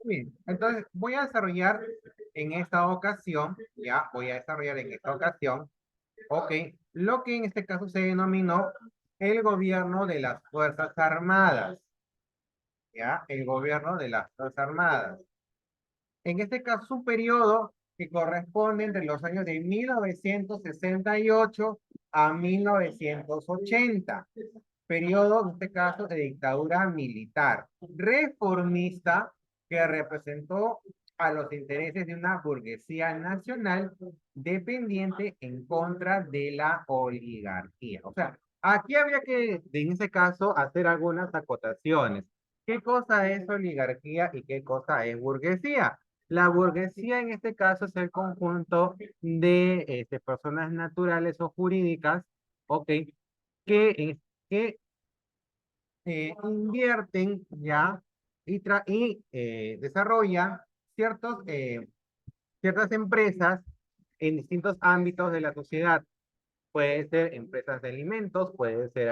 Bien, entonces voy a desarrollar en esta ocasión, ok, lo que en este caso se denominó el gobierno de las Fuerzas Armadas, ya, el gobierno de las Fuerzas Armadas. En este caso, un periodo que corresponde entre los años de 1968 a 1980, periodo, en este caso, de dictadura militar, reformista, que representó a los intereses de una burguesía nacional dependiente en contra de la oligarquía. O sea, aquí habría que, en ese caso, hacer algunas acotaciones. ¿Qué cosa es oligarquía y qué cosa es burguesía? La burguesía en este caso es el conjunto de personas naturales o jurídicas, ok, que invierten ya y desarrollan ciertas empresas en distintos ámbitos de la sociedad. Puede ser empresas de alimentos, puede ser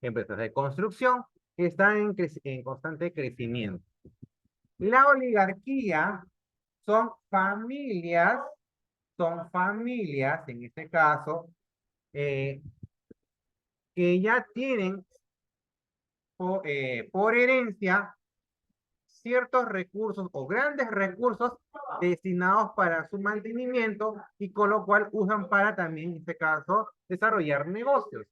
empresas de construcción, que están en constante crecimiento. La oligarquía son familias, en este caso, eh, que ya tienen por herencia ciertos recursos o grandes recursos destinados para su mantenimiento y con lo cual usan para también, en este caso, desarrollar negocios.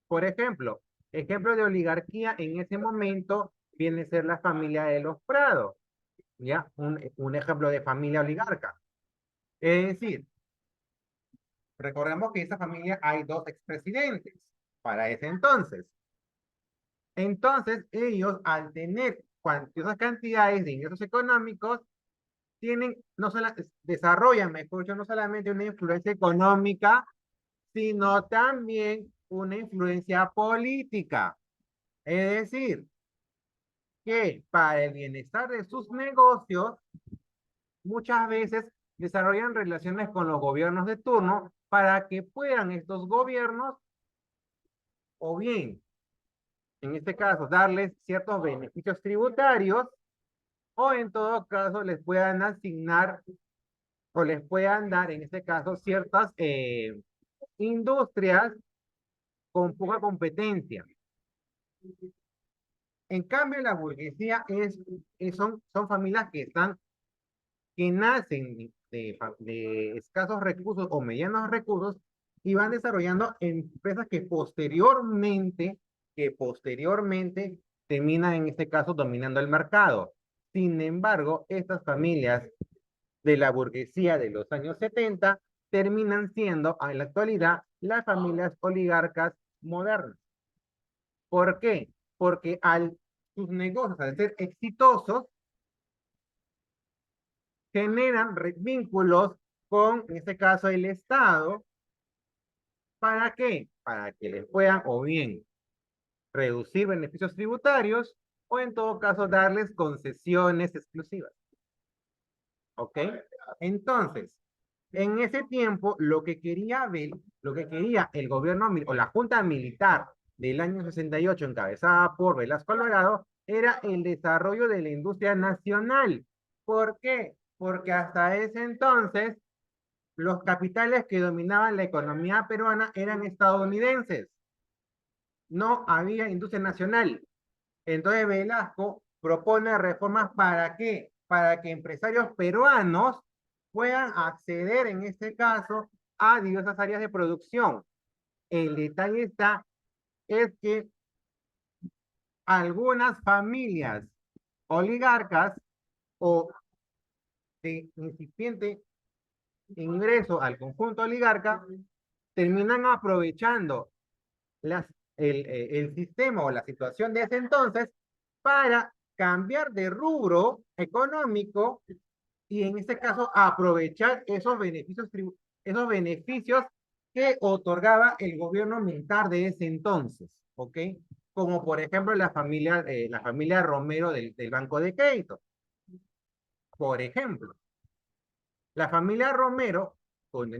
Por ejemplo de oligarquía en ese momento viene a ser la familia de los Prados, ¿ya? Un ejemplo de familia oligarca. Es decir, recordemos que en esa familia hay dos expresidentes para ese entonces. Entonces, ellos, al tener cuantiosas cantidades de ingresos económicos, tienen, no solo, desarrollan, mejor dicho, no solamente una influencia económica, sino también una influencia política. Es decir, que para el bienestar de sus negocios, muchas veces desarrollan relaciones con los gobiernos de turno para que puedan estos gobiernos, o bien, en este caso, darles ciertos beneficios tributarios, o en todo caso les puedan asignar o les puedan dar, en este caso, ciertas industrias con poca competencia. En cambio, la burguesía son familias que nacen de escasos recursos o medianos recursos y van desarrollando empresas que posteriormente terminan, en este caso, dominando el mercado. Sin embargo, estas familias de la burguesía de los años 70 terminan siendo, en la actualidad, las familias oligarcas modernas. ¿Por qué? Porque sus negocios, al ser exitosos, generan vínculos con, en este caso, el Estado. ¿Para qué? Para que les puedan o bien reducir beneficios tributarios o en todo caso darles concesiones exclusivas. ¿Ok? Entonces, en ese tiempo, lo que quería el gobierno o la junta militar del año 68, encabezada por Velasco Alvarado, era el desarrollo de la industria nacional. ¿Por qué? Porque hasta ese entonces los capitales que dominaban la economía peruana eran estadounidenses. No había industria nacional. Entonces Velasco propone reformas ¿para qué? Para que empresarios peruanos puedan acceder, en este caso, a diversas áreas de producción. El detalle es que algunas familias oligarcas o de incipiente ingreso al conjunto oligarca terminan aprovechando las, el sistema o la situación de ese entonces para cambiar de rubro económico y en este caso aprovechar esos beneficios que otorgaba el gobierno militar de ese entonces, ¿ok? Como por ejemplo la familia Romero del Banco de Crédito. Por ejemplo, la familia Romero, con,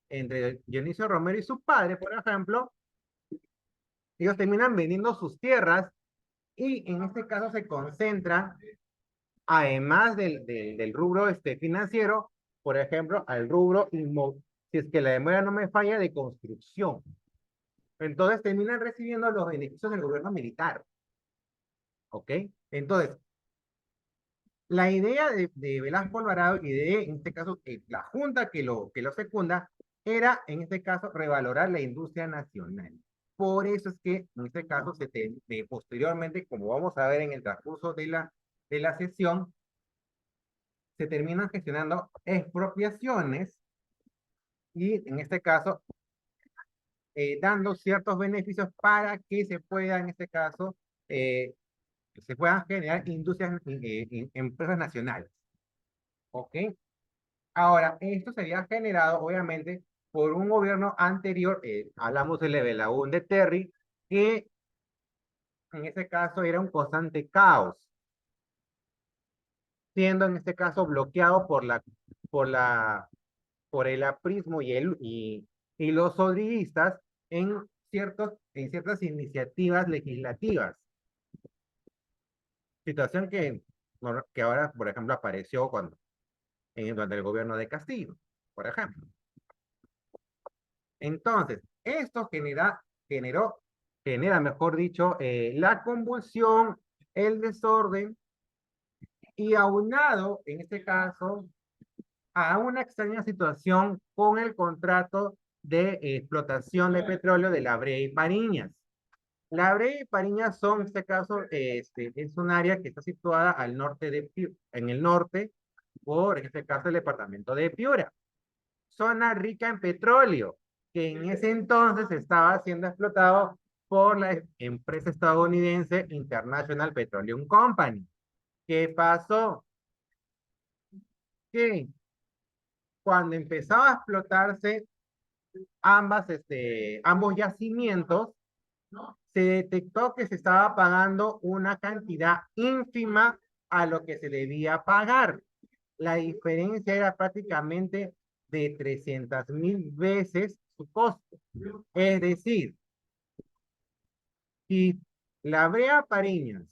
entre Dionisio Romero y su padre, por ejemplo, ellos terminan vendiendo sus tierras y en este caso se concentran además del rubro financiero, por ejemplo, al rubro, si es que la memoria no me falla, de construcción. Entonces terminan recibiendo los beneficios del gobierno militar. ¿Ok? Entonces, la idea de Velasco Alvarado y de, en este caso, la junta que lo secunda, era, en este caso, revalorar la industria nacional. Por eso es que, en este caso, posteriormente, como vamos a ver en el transcurso de la sesión, se terminan gestionando expropiaciones y, en este caso, dando ciertos beneficios para que se pueda, en este caso, eh, se puedan generar industrias, empresas nacionales. ¿Ok? Ahora, esto se había generado, obviamente, por un gobierno anterior, hablamos del Belaúnde Terry, que en este caso era un constante caos, siendo en este caso bloqueado por la, por el aprismo y los sodridistas en ciertas iniciativas legislativas. Situación que ahora, por ejemplo, apareció durante el gobierno de Castillo, por ejemplo. Entonces, esto genera, mejor dicho, la convulsión, el desorden y aunado, en este caso, a una extraña situación con el contrato de explotación de petróleo de La Brea y Pariñas. La Brea y Pariñas son, en este caso, es un área que está situada al norte en el norte, en este caso, el departamento de Piura. Zona rica en petróleo, que en ese entonces estaba siendo explotado por la empresa estadounidense International Petroleum Company. ¿Qué pasó? Que cuando empezaba a explotarse ambos yacimientos, se detectó que se estaba pagando una cantidad ínfima a lo que se debía pagar. La diferencia era prácticamente de 300.000 veces su costo. Es decir, si la Brea Pariñas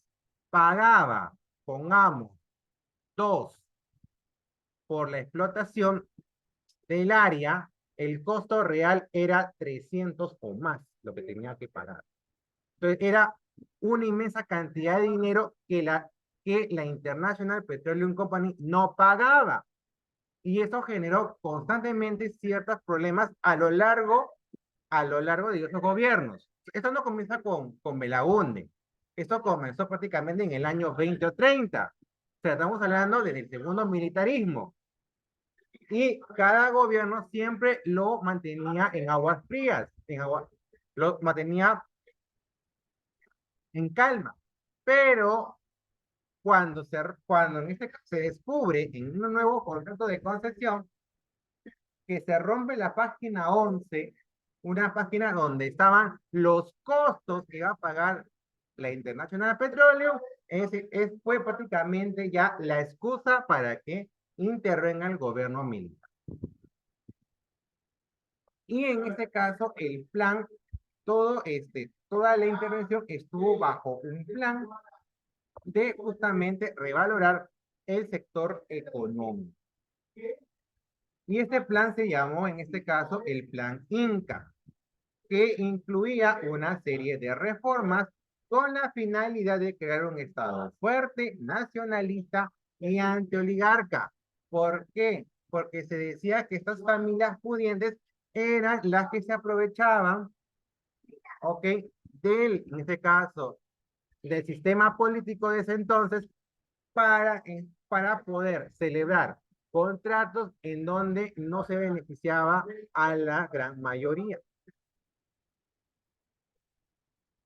pagaba, pongamos, 2 por la explotación del área, el costo real era 300 o más lo que tenía que pagar. Entonces era una inmensa cantidad de dinero que la International Petroleum Company no pagaba. Y eso generó constantemente ciertos problemas a lo largo de esos gobiernos. Esto no comienza con Belaúnde. Esto comenzó prácticamente en el año 20 o 30. O sea, estamos hablando del segundo militarismo. Y cada gobierno siempre lo mantenía en aguas frías, lo mantenía en calma. Pero cuando se descubre en un nuevo contrato de concesión que se rompe la página 11, una página donde estaban los costos que iba a pagar la Internacional Petróleo, fue prácticamente ya la excusa para que intervenga el gobierno militar. Y en este caso, el plan, toda la intervención estuvo bajo un plan de justamente revalorar el sector económico. Y este plan se llamó, en este caso, el Plan Inca, que incluía una serie de reformas con la finalidad de crear un Estado fuerte, nacionalista y antioligarca. ¿Por qué? Porque se decía que estas familias pudientes eran las que se aprovechaban, ¿ok? En este caso, del sistema político de ese entonces para poder celebrar contratos en donde no se beneficiaba a la gran mayoría.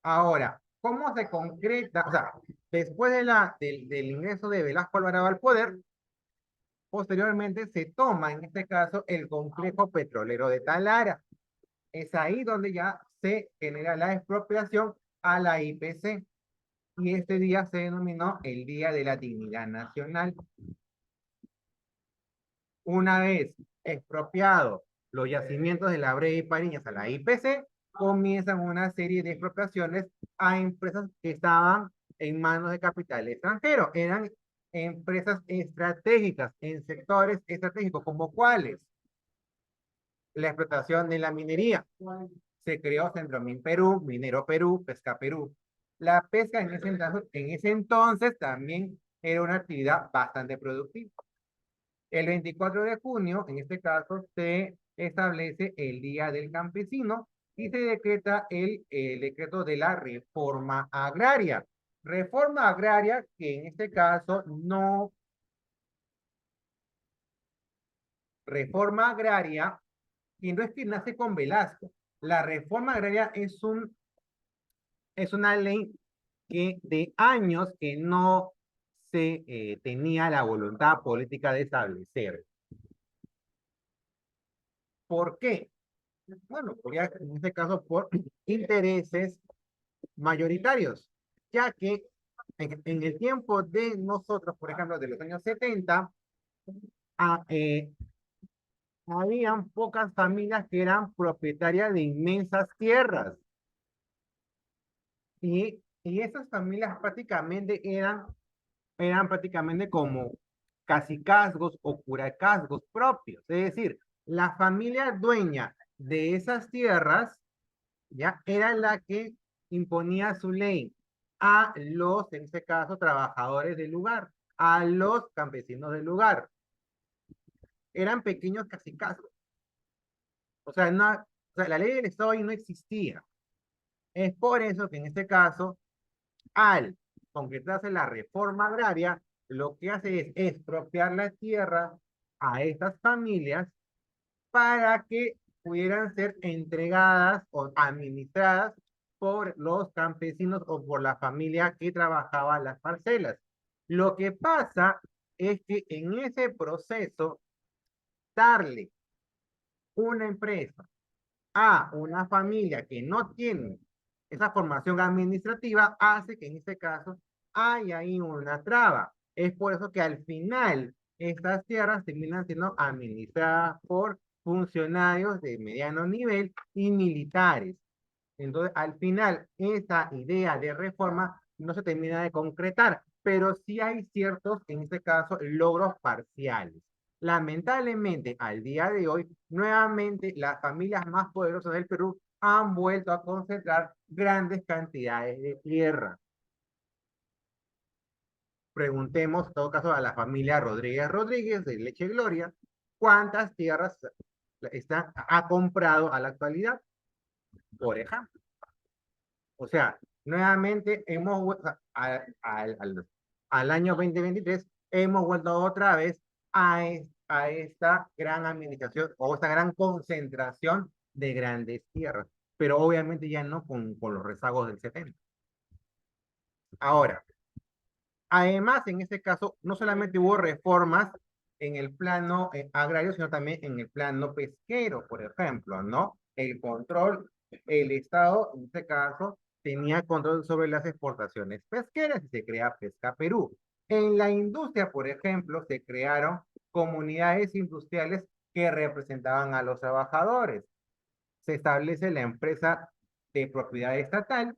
Ahora, ¿cómo se concreta? O sea, después del ingreso de Velasco Alvarado al poder, posteriormente se toma, en este caso, el complejo petrolero de Talara. Es ahí donde ya se genera la expropiación a la IPC. Y este día se denominó el Día de la Dignidad Nacional. Una vez expropiados los yacimientos de La Brea y Pariñas a la IPC, comienzan una serie de expropiaciones a empresas que estaban en manos de capital extranjero. Eran empresas estratégicas en sectores estratégicos, ¿como cuáles? La explotación de la minería. Se creó Centromin Perú, Minero Perú, Pesca Perú. La pesca en ese entonces también era una actividad bastante productiva. El 24 de junio, en este caso, se establece el Día del Campesino y se decreta el decreto de la reforma agraria. Reforma agraria que en este caso no, reforma agraria, y no es que nace con Velasco. La reforma agraria es una ley que de años que no se tenía la voluntad política de establecer. ¿Por qué? Bueno, en este caso por intereses mayoritarios, ya que en el tiempo de nosotros, por ejemplo, de los años 70, a, habían pocas familias que eran propietarias de inmensas tierras. Y esas familias prácticamente eran prácticamente como cacicazgos o curacazgos propios. Es decir, la familia dueña de esas tierras ya era la que imponía su ley a los, en este caso, trabajadores del lugar, a los campesinos del lugar. Eran pequeños cacicazgos. O sea, no, o sea, la ley del Estado ahí no existía. Es por eso que en este caso, al concretarse la reforma agraria, lo que hace es expropiar la tierra a estas familias para que pudieran ser entregadas o administradas por los campesinos o por la familia que trabajaba las parcelas. Lo que pasa es que en ese proceso, darle una empresa a una familia que no tiene esa formación administrativa hace que en este caso haya ahí una traba. Es por eso que al final estas tierras terminan siendo administradas por funcionarios de mediano nivel y militares. Entonces, al final, esa idea de reforma no se termina de concretar, pero sí hay ciertos, en este caso, logros parciales. Lamentablemente, al día de hoy, nuevamente las familias más poderosas del Perú han vuelto a concentrar grandes cantidades de tierra. Preguntemos, en todo caso, a la familia Rodríguez Rodríguez de Leche Gloria, ¿cuántas tierras ha comprado a la actualidad? Por ejemplo. O sea, nuevamente al año 2023, hemos vuelto otra vez a esta gran administración o esta gran concentración de grandes tierras, pero obviamente ya no con los rezagos del 70. Ahora, además, en este caso, no solamente hubo reformas en el plano agrario, sino también en el plano pesquero, por ejemplo, ¿no? El control, el Estado, en este caso, tenía control sobre las exportaciones pesqueras y se crea Pesca Perú. En la industria, por ejemplo, se crearon comunidades industriales que representaban a los trabajadores. Se establece la empresa de propiedad estatal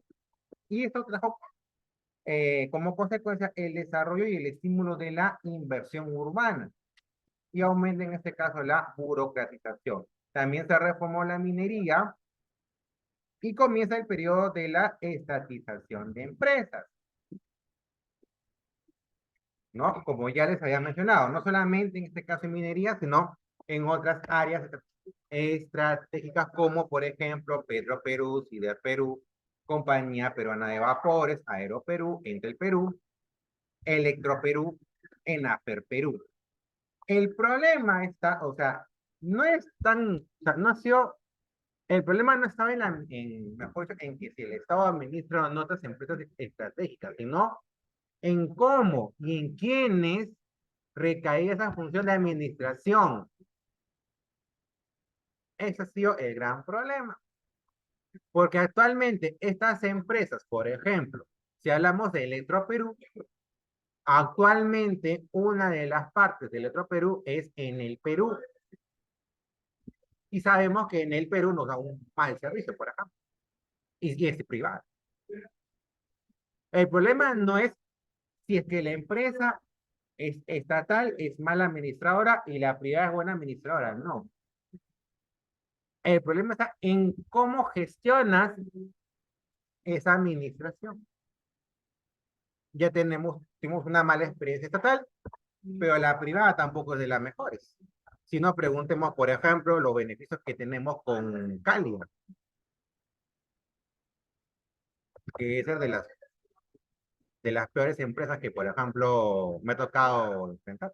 y esto trajo como consecuencia el desarrollo y el estímulo de la inversión urbana y aumenta en este caso la burocratización. También se reformó la minería y comienza el periodo de la estatización de empresas, ¿no? Como ya les había mencionado, no solamente en este caso en minería, sino en otras áreas estratégicas como por ejemplo Petro Perú, Sider Perú, Compañía Peruana de Vapores, Aeroperú, Entel Perú, Electroperú, Enaper Perú. El problema está, o sea, no es tan, o sea, no ha sido, el problema no estaba mejor dicho, en que si el Estado administra o no otras empresas estratégicas, sino en cómo y en quiénes recaía esa función de administración. Ese ha sido el gran problema. Porque actualmente estas empresas, por ejemplo, si hablamos de Electroperú, actualmente una de las partes de Electroperú es en el Perú. Y sabemos que en el Perú nos da un mal servicio, por ejemplo, y es privado. El problema no es si es que la empresa es estatal es mala administradora y la privada es buena administradora. No. El problema está en cómo gestionas esa administración. Ya tenemos una mala experiencia estatal, pero la privada tampoco es de las mejores. Si no, preguntemos, por ejemplo, los beneficios que tenemos con Cálida, que es de las peores empresas que, por ejemplo, me ha tocado enfrentar.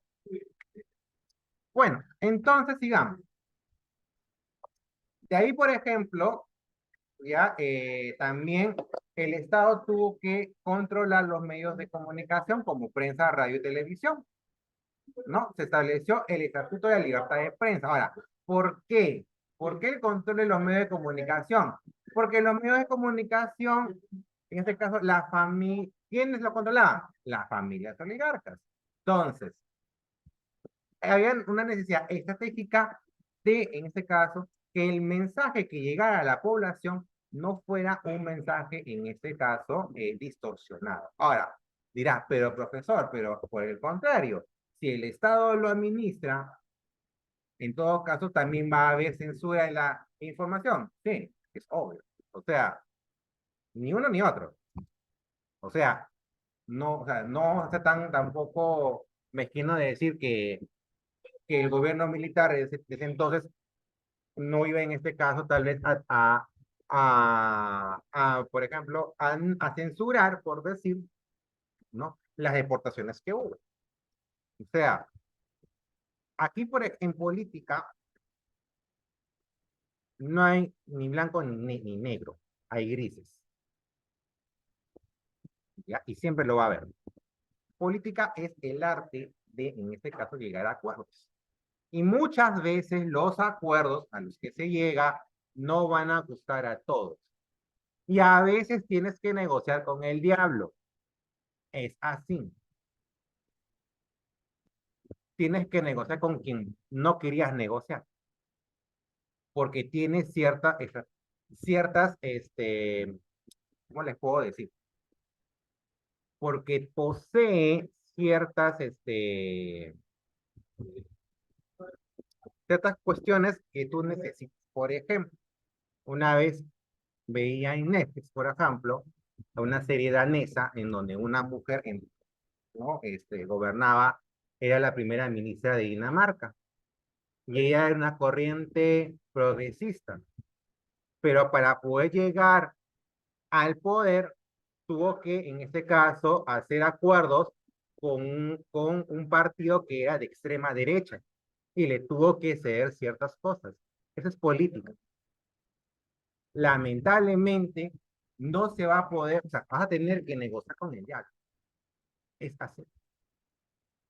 Bueno, entonces sigamos. De ahí, por ejemplo, ya también el Estado tuvo que controlar los medios de comunicación como prensa, radio y televisión, ¿no? Se estableció el Estatuto de la Libertad de Prensa. Ahora, ¿por qué? ¿Por qué el control de los medios de comunicación? Porque los medios de comunicación, en este caso, la familia, ¿quiénes lo controlaban? Las familias oligarcas. Entonces, había una necesidad estratégica de, en este caso, que el mensaje que llegara a la población no fuera un mensaje, en este caso, distorsionado. Ahora, dirá, pero profesor, pero por el contrario, si el Estado lo administra, en todo caso también va a haber censura en la información. Sí, es obvio. O sea, ni uno ni otro. O sea, no está tan tampoco mezquino de decir que el gobierno militar de ese entonces no iba en este caso tal vez por ejemplo, a censurar, por decir, ¿no? Las deportaciones que hubo. O sea, aquí en política no hay ni blanco ni negro, hay grises, ¿ya? Y siempre lo va a haber. Política es el arte de, en este caso, llegar a acuerdos. Y muchas veces los acuerdos a los que se llega no van a gustar a todos. Y a veces tienes que negociar con el diablo. Es así. Tienes que negociar con quien no querías negociar. Porque tiene ciertas, ¿cómo les puedo decir? Porque posee ciertas cuestiones que tú necesitas. Por ejemplo, una vez veía en Netflix, por ejemplo, una serie danesa en donde una mujer, ¿no? Gobernaba, era la primera ministra de Dinamarca. Y ella era una corriente progresista. Pero para poder llegar al poder, tuvo que, en este caso, hacer acuerdos con un partido que era de extrema derecha y le tuvo que ceder ciertas cosas. Eso es política. Lamentablemente, no se va a poder, o sea, vas a tener que negociar con el diablo. Es así.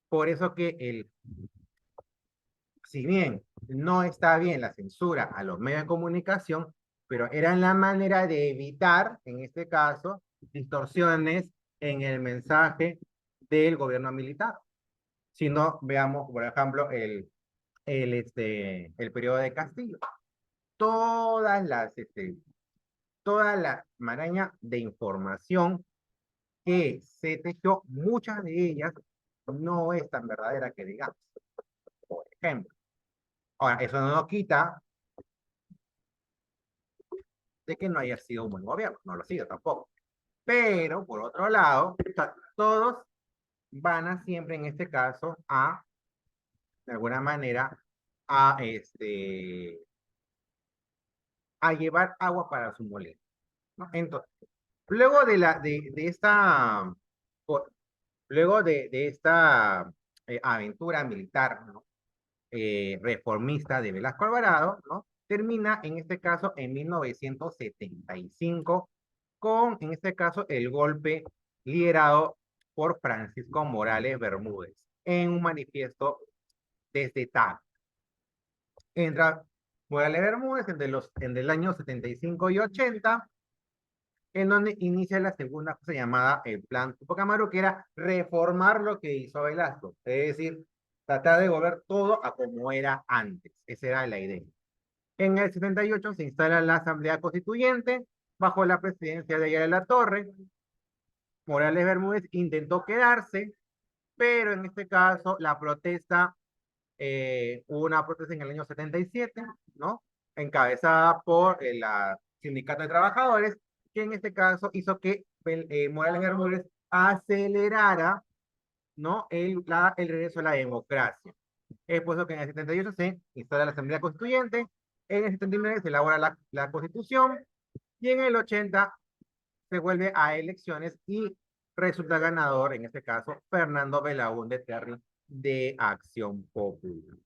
Por eso que si bien no está bien la censura a los medios de comunicación, pero era la manera de evitar, en este caso, distorsiones en el mensaje del gobierno militar. Si no, veamos, por ejemplo, el periodo de Castillo. Todas toda la maraña de información que se tejió, muchas de ellas no es tan verdadera que digamos, por ejemplo. Ahora, eso no nos quita de que no haya sido un buen gobierno, no lo ha sido tampoco. Pero, por otro lado, todos van a siempre, en este caso, de alguna manera, a, a llevar agua para su molino, ¿no? Entonces, luego de esta, luego de esta aventura militar, ¿no? Reformista de Velasco Alvarado, ¿no? Termina, en este caso, en 1975, con, en este caso, el golpe liderado por Francisco Morales Bermúdez, en un manifiesto desde TAC. Entra Morales Bermúdez en el año 75 y 80, en donde inicia la segunda cosa llamada el Plan Tupac Amaru, que era reformar lo que hizo Velasco, es decir, tratar de volver todo a como era antes. Esa era la idea. En el 78 se instala la Asamblea Constituyente bajo la presidencia de Ayala de la Torre. Morales Bermúdez intentó quedarse, pero en este caso la protesta, hubo una protesta en el año 77, ¿no? Encabezada por la Sindicato de Trabajadores, que en este caso hizo que Morales Bermúdez acelerara, ¿no? El regreso a la democracia. Es por eso que en el 78 se instala la Asamblea Constituyente, en el 79 se elabora la Constitución, y en el 80 se vuelve a elecciones y resulta ganador, en este caso, Fernando Belaúnde Terry de Acción Popular.